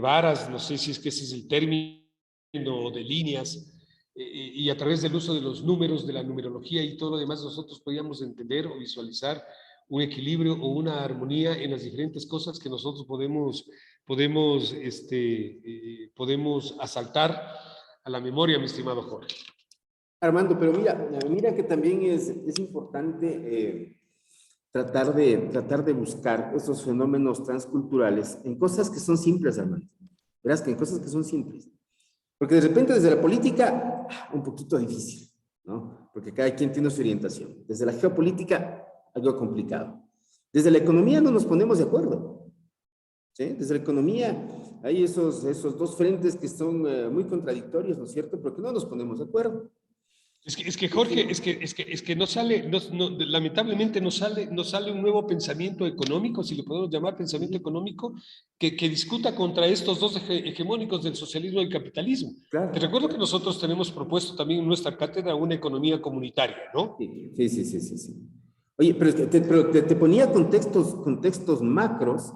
varas, no sé si es que ese es el término, de líneas, y a través del uso de los números, de la numerología y todo lo demás, nosotros podíamos entender o visualizar un equilibrio o una armonía en las diferentes cosas que nosotros podemos asaltar a la memoria, mi estimado Jorge. Armando, pero mira que también es importante tratar de buscar esos fenómenos transculturales en cosas que son simples, Armando. Verás que en cosas que son simples. Porque de repente desde la política, un poquito difícil, ¿no? Porque cada quien tiene su orientación. Desde la geopolítica, algo complicado. Desde la economía no nos ponemos de acuerdo. ¿Sí? Desde la economía hay esos dos frentes que son muy contradictorios, ¿no es cierto? Porque no nos ponemos de acuerdo. Es que Jorge, es que no sale, lamentablemente no sale un nuevo pensamiento económico, si le podemos llamar pensamiento económico, que discuta contra estos dos hegemónicos del socialismo y el capitalismo. Claro. Te recuerdo que nosotros tenemos propuesto también en nuestra cátedra una economía comunitaria, ¿no? Sí. Oye, pero te ponía contextos macros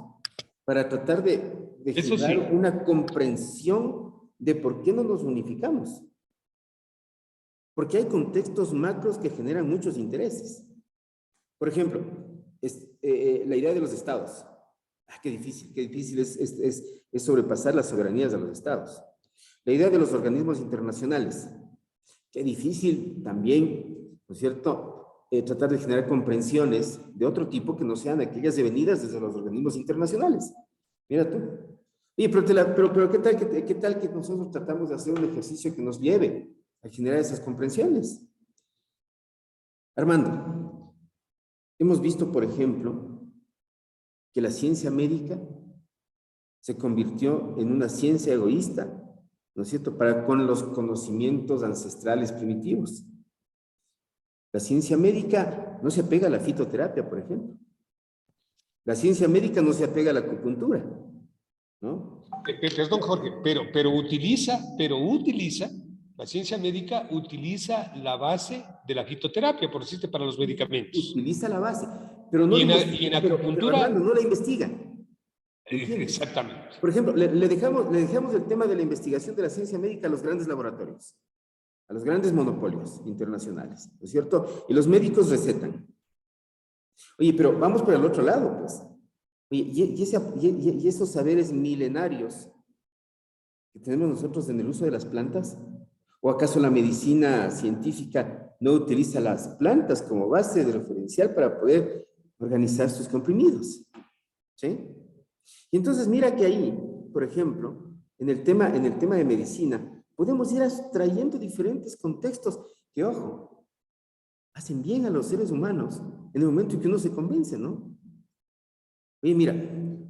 para tratar de generar una comprensión de por qué no nos unificamos. Porque hay contextos macros que generan muchos intereses. Por ejemplo, la idea de los estados. Qué difícil es sobrepasar las soberanías de los estados. La idea de los organismos internacionales. Qué difícil también, ¿no es cierto?, tratar de generar comprensiones de otro tipo que no sean aquellas devenidas desde los organismos internacionales. Mira tú. Oye, pero ¿qué tal que nosotros tratamos de hacer un ejercicio que nos lleve a generar esas comprensiones? Armando, hemos visto, por ejemplo, que la ciencia médica se convirtió en una ciencia egoísta, ¿no es cierto?, con los conocimientos ancestrales primitivos. La ciencia médica no se apega a la fitoterapia, por ejemplo. La ciencia médica no se apega a la acupuntura, ¿no? Perdón, Jorge, pero utiliza La ciencia médica utiliza la base de la fitoterapia, por decirte, para los medicamentos. Utiliza la base, pero no Y la en, investiga, y en pero Armando, acupuntura, no la investiga. ¿Entiendes? exactamente. Por ejemplo, le dejamos el tema de la investigación de la ciencia médica a los grandes laboratorios, a los grandes monopolios internacionales, ¿no es cierto? Y los médicos recetan. Oye, pero vamos por el otro lado, pues. Oye, y esos saberes milenarios que tenemos nosotros en el uso de las plantas, ¿o acaso la medicina científica no utiliza las plantas como base de referencial para poder organizar sus comprimidos? ¿Sí? Y entonces mira que ahí, por ejemplo, en el tema de medicina, podemos ir trayendo diferentes contextos que, ojo, hacen bien a los seres humanos en el momento en que uno se convence, ¿no? Oye, mira,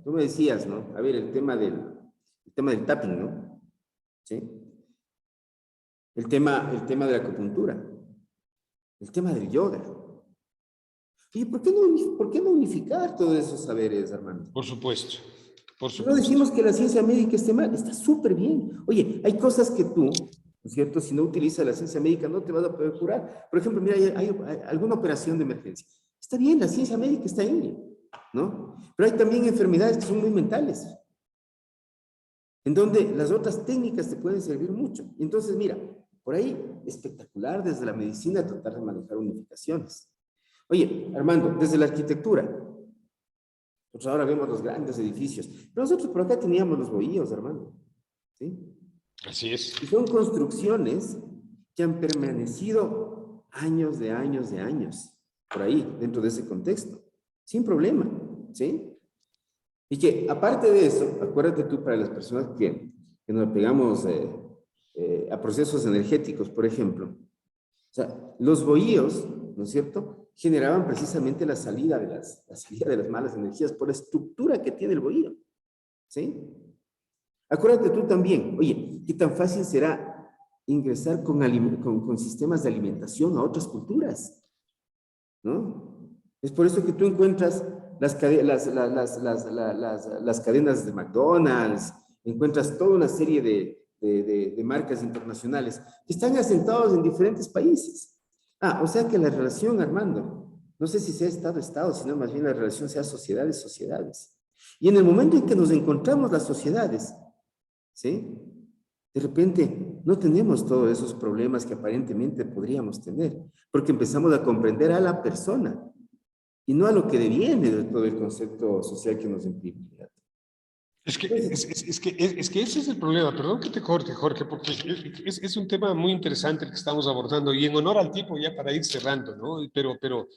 tú me decías, ¿no? A ver, el tema del tapping, ¿no? ¿Sí? El tema de la acupuntura, el tema del yoga. Oye, ¿por qué no unificar todos esos saberes, hermano? Por supuesto, por No supuesto. decimos que la ciencia médica esté mal, está súper bien. Oye, hay cosas que tú, ¿no es cierto? Si no utilizas la ciencia médica no te vas a poder curar. Por ejemplo, mira, hay alguna operación de emergencia. Está bien, la ciencia médica está ahí, ¿no? Pero hay también enfermedades que son muy mentales, en donde las otras técnicas te pueden servir mucho. Y entonces, mira, por ahí, espectacular desde la medicina tratar de manejar unificaciones. Oye, Armando, desde la arquitectura, nosotros ahora vemos los grandes edificios, pero nosotros por acá teníamos los bohíos, hermano, ¿sí? Así es. Y son construcciones que han permanecido años de años de años, por ahí, dentro de ese contexto, sin problema, ¿sí? Y que, aparte de eso, acuérdate tú, para las personas que nos pegamos a procesos energéticos, por ejemplo, o sea, los bohíos, ¿no es cierto?, generaban precisamente la salida de las malas energías por la estructura que tiene el bohío, ¿sí? Acuérdate tú también, oye, ¿qué tan fácil será ingresar con sistemas de alimentación a otras culturas? ¿No? Es por eso que tú encuentras las cadenas de McDonald's, encuentras toda una serie de marcas internacionales que están asentados en diferentes países. Ah, o sea que la relación, Armando, no sé si sea Estado-Estado, sino más bien la relación sea sociedades-sociedades. Y en el momento en que nos encontramos las sociedades, ¿sí? De repente no tenemos todos esos problemas que aparentemente podríamos tener, porque empezamos a comprender a la persona y no a lo que deviene de todo el concepto social que nos imprime. Es que ese es el problema. Perdón que te corte, Jorge, porque es un tema muy interesante el que estamos abordando y en honor al tipo ya para ir cerrando, ¿no? Pero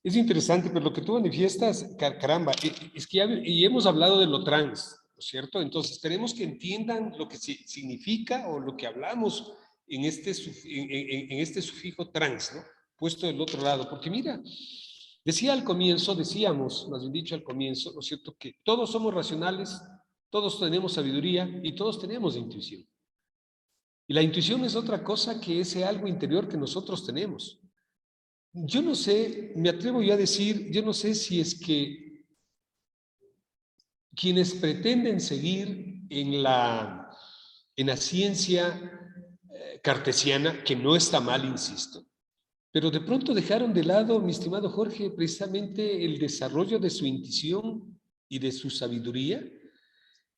es interesante, pero lo que tú manifiestas, caramba, es que y hemos hablado de lo trans, ¿no es cierto? Entonces tenemos que entiendan lo que significa o lo que hablamos en en este sufijo trans, ¿no? Puesto del otro lado, porque mira, decíamos, más bien dicho al comienzo, ¿no es cierto?, que todos somos racionales, todos tenemos sabiduría y todos tenemos intuición. Y la intuición es otra cosa que ese algo interior que nosotros tenemos. Yo no sé, me atrevo yo a decir, yo no sé si es que quienes pretenden seguir en la ciencia cartesiana, que no está mal, insisto, pero de pronto dejaron de lado, mi estimado Jorge, precisamente el desarrollo de su intuición y de su sabiduría.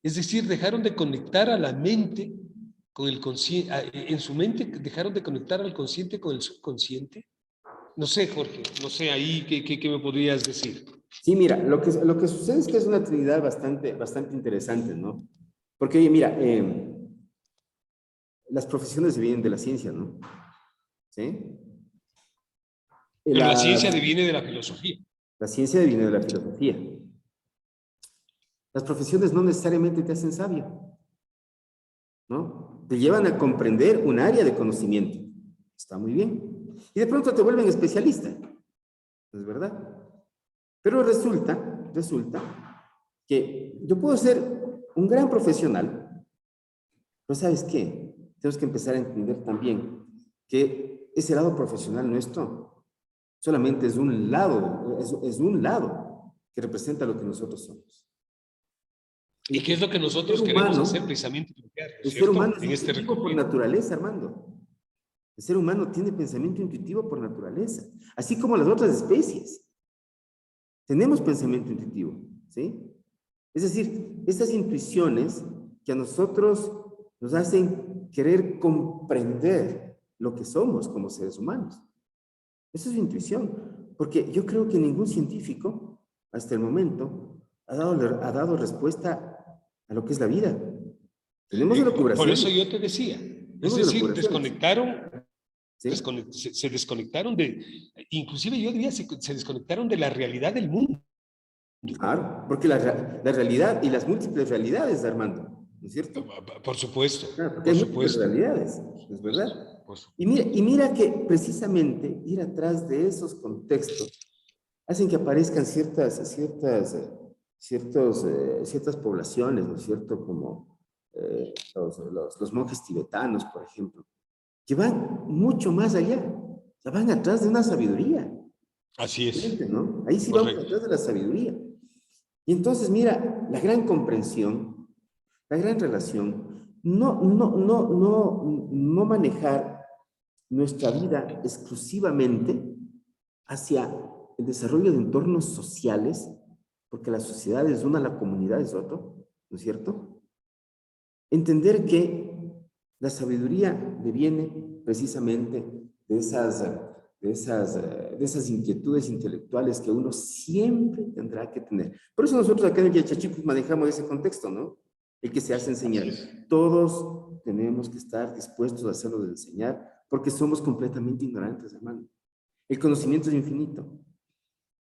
Es decir, dejaron de conectar a la mente con el consciente, en su mente dejaron de conectar al consciente con el subconsciente. No sé, Jorge, no sé ahí qué me podrías decir. Sí, mira, lo que sucede es que es una trinidad bastante interesante, ¿no? Porque, oye, mira, las profesiones vienen de la ciencia, ¿no? ¿Sí? Pero la ciencia viene de la filosofía. La ciencia viene de la filosofía. Las profesiones no necesariamente te hacen sabio, ¿no? Te llevan a comprender un área de conocimiento. Está muy bien. Y de pronto te vuelven especialista. ¿Es verdad? Pero resulta que yo puedo ser un gran profesional, pero ¿sabes qué? Tenemos que empezar a entender también que ese lado profesional nuestro solamente es un lado, es un lado que representa lo que nosotros somos. ¿Y qué es lo que nosotros queremos hacer precisamente? ¿No El ser cierto? humano es En este intuitivo por recorrido. naturaleza, Armando. El ser humano tiene pensamiento intuitivo por naturaleza, así como las otras especies. Tenemos pensamiento intuitivo, ¿sí? Es decir, estas intuiciones que a nosotros nos hacen querer comprender lo que somos como seres humanos. Esa es su intuición, porque yo creo que ningún científico hasta el momento ha dado respuesta a lo que es la vida. Tenemos Por eso elucubraciones. yo te decía, es Tenemos decir, elucubraciones. ¿Sí? se desconectaron de, inclusive yo diría, se desconectaron de la realidad del mundo. Claro, porque la realidad y las múltiples realidades, Armando, ¿no es cierto? Por supuesto, Claro, porque por hay múltiples supuesto, realidades, por ¿es supuesto, verdad? por supuesto. Y mira que precisamente ir atrás de esos contextos hacen que aparezcan ciertas poblaciones, ¿no es cierto? Como los monjes tibetanos, por ejemplo, que van mucho más allá, o sea, van atrás de una sabiduría, Así es, ¿no? Ahí sí vamos correcto. atrás de la sabiduría. Y entonces, mira, la gran comprensión, la gran relación, no manejar nuestra vida exclusivamente hacia el desarrollo de entornos sociales, porque la sociedad es una, la comunidad es otro, ¿no es cierto? Entender que la sabiduría deviene precisamente de esas inquietudes intelectuales que uno siempre tendrá que tener. Por eso nosotros acá en el Yachachicus manejamos ese contexto, ¿no? El que se hace enseñar. Así es. Todos tenemos que estar dispuestos a hacerlo de enseñar, porque somos completamente ignorantes, hermano. El conocimiento es infinito.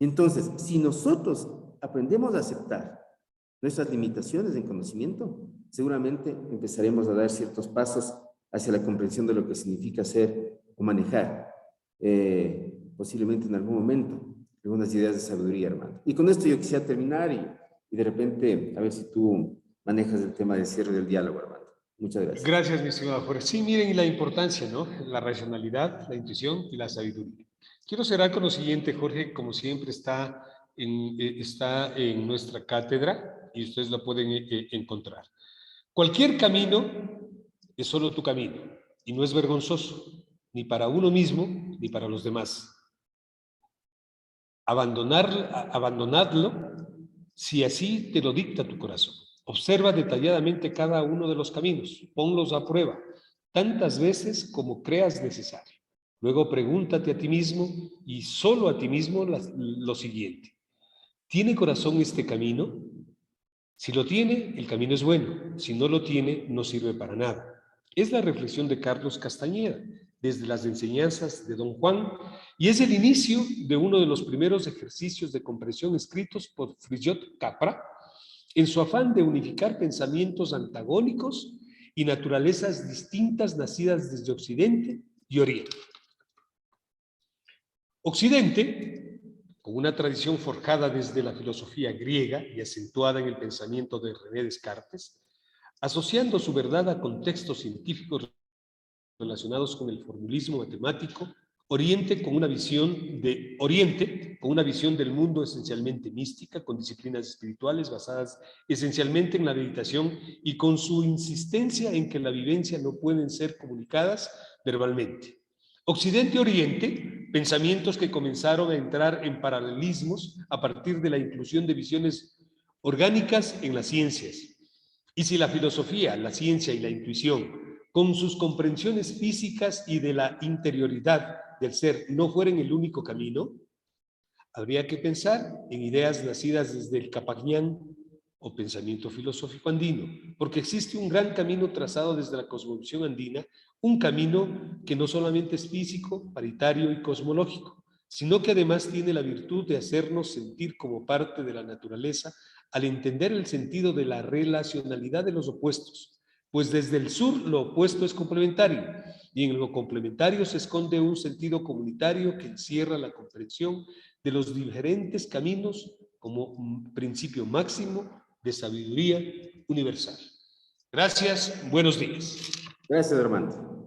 Entonces, si nosotros aprendemos a aceptar nuestras limitaciones en conocimiento, seguramente empezaremos a dar ciertos pasos hacia la comprensión de lo que significa ser o manejar, posiblemente en algún momento, algunas ideas de sabiduría, hermano. Y con esto yo quisiera terminar y de repente a ver si tú manejas el tema de cierre del diálogo, hermano. Muchas gracias. Gracias, mi estimado Jorge. Sí, miren la importancia, ¿no? La racionalidad, la intuición y la sabiduría. Quiero cerrar con lo siguiente, Jorge, como siempre está en nuestra cátedra y ustedes la pueden encontrar. Cualquier camino es solo tu camino y no es vergonzoso, ni para uno mismo ni para los demás. Abandonadlo si así te lo dicta tu corazón. Observa detalladamente cada uno de los caminos, ponlos a prueba, tantas veces como creas necesario. Luego pregúntate a ti mismo y solo a ti mismo lo siguiente. ¿Tiene corazón este camino? Si lo tiene, el camino es bueno. Si no lo tiene, no sirve para nada. Es la reflexión de Carlos Castañeda, desde las enseñanzas de Don Juan, y es el inicio de uno de los primeros ejercicios de comprensión escritos por Fritjof Capra, en su afán de unificar pensamientos antagónicos y naturalezas distintas nacidas desde Occidente y Oriente. Occidente, con una tradición forjada desde la filosofía griega y acentuada en el pensamiento de René Descartes, asociando su verdad a contextos científicos relacionados con el formulismo matemático, Oriente con una visión del mundo esencialmente mística, con disciplinas espirituales basadas esencialmente en la meditación y con su insistencia en que la vivencia no pueden ser comunicadas verbalmente. Occidente-Oriente, pensamientos que comenzaron a entrar en paralelismos a partir de la inclusión de visiones orgánicas en las ciencias. Y si la filosofía, la ciencia y la intuición, con sus comprensiones físicas y de la interioridad del ser, no fueran el único camino, habría que pensar en ideas nacidas desde el Capagnán o pensamiento filosófico andino, porque existe un gran camino trazado desde la cosmovisión andina, un camino que no solamente es físico, paritario y cosmológico, sino que además tiene la virtud de hacernos sentir como parte de la naturaleza al entender el sentido de la relacionalidad de los opuestos, pues desde el sur lo opuesto es complementario y en lo complementario se esconde un sentido comunitario que encierra la comprensión de los diferentes caminos como un principio máximo de sabiduría universal. Gracias, buenos días. Gracias, hermano.